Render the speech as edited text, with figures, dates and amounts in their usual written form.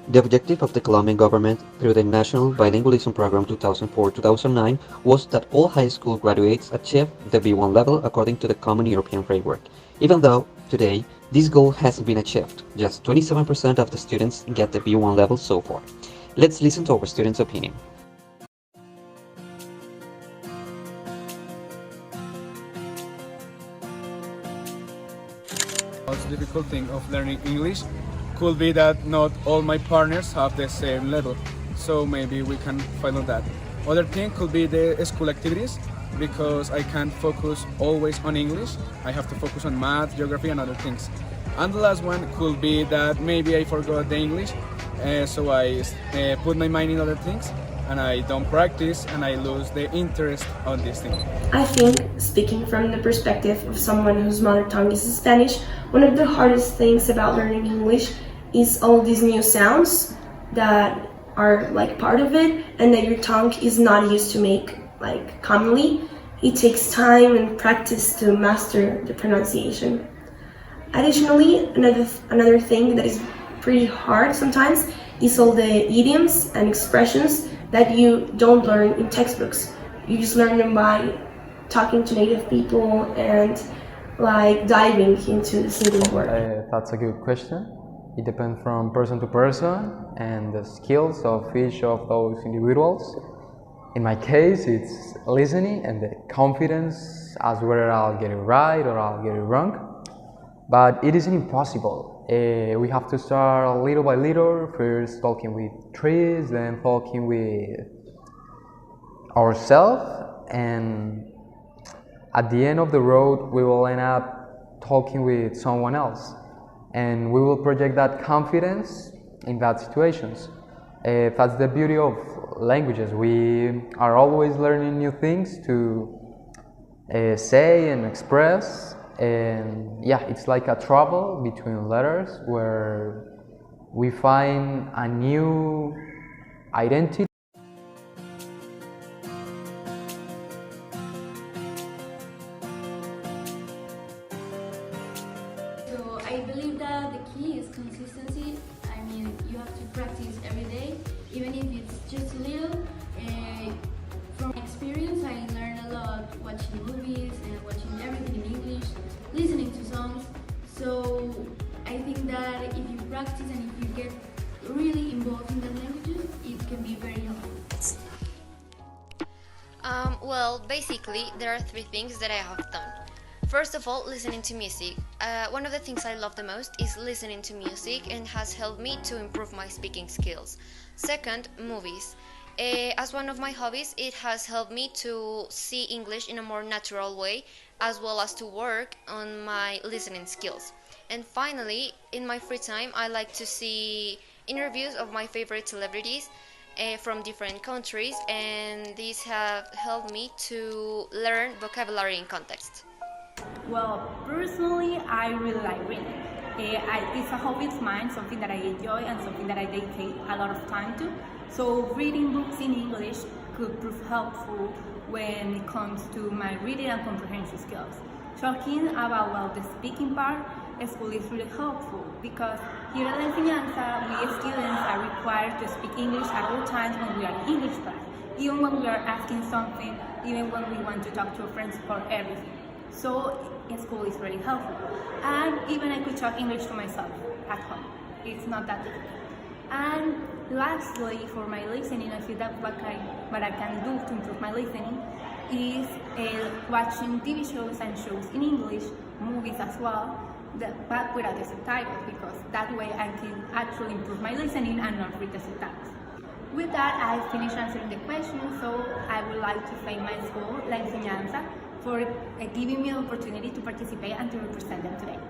The objective of the Colombian government through the National Bilingualism Program 2004-2009 was that all high school graduates achieve the B1 level according to the Common European Framework. Even though, today, this goal hasn't been achieved, just 27% of the students get the B1 level so far. Let's listen to our students' opinion. Most difficult thing of learning English could be that not all my partners have the same level, so maybe we can find on that. Other thing could be the school activities, because I can't focus always on English. I have to focus on math, geography, and other things. And the last one could be that maybe I forgot the English, so I put my mind in other things, and I don't practice, and I lose the interest on this thing. I think, speaking from the perspective of someone whose mother tongue is Spanish, one of the hardest things about learning English is all these new sounds that are like part of it and that your tongue is not used to make like commonly. It takes time and practice to master the pronunciation. Additionally, another thing that is pretty hard sometimes is all the idioms and expressions that you don't learn in textbooks. You just learn them by talking to native people and like diving into the single word. That's a good question. It depends from person to person and the skills of each of those individuals. In my case, it's listening and the confidence as whether I'll get it right or I'll get it wrong. But it isn't impossible. We have to start little by little, first talking with trees, then talking with ourselves, and at the end of the road we will end up talking with someone else, and we will project that confidence in that situations. That's the beauty of languages. We are always learning new things to say and express, and yeah, it's like a travel between letters where we find a new identity. So I believe that the key is consistency. I mean, you have to practice every day, even if it's just a little. From experience, I learned a lot watching movies and watching everything in English, listening to songs. So I think that if you practice and if you get really involved in the languages, it can be very helpful. Well, basically, there are three things that I have done. First of all, listening to music. One of the things I love the most is listening to music and has helped me to improve my speaking skills. Second, movies. As one of my hobbies, it has helped me to see English in a more natural way, as well as to work on my listening skills. And finally, in my free time, I like to see interviews of my favorite celebrities from different countries, and these have helped me to learn vocabulary in context. Well, personally, I really like reading. It's a hobby of mine, something that I enjoy and something that I dedicate a lot of time to. So reading books in English could prove helpful when it comes to my reading and comprehension skills. Talking about the speaking part, school is really helpful because here at La Enseñanza, we students are required to speak English at all times when we are in English class, even when we are asking something, even when we want to talk to our friends for everything. So school is really helpful. And even I could talk English to myself at home. It's not that difficult. And lastly, for my listening, I feel that what I can do to improve my listening is watching TV shows and shows in English, movies as well, but without the subtitles, because that way I can actually improve my listening and not read the subtitles. With that, I finished answering the question, so I would like to thank my school, La Enseñanza, for giving me the opportunity to participate and to represent them today.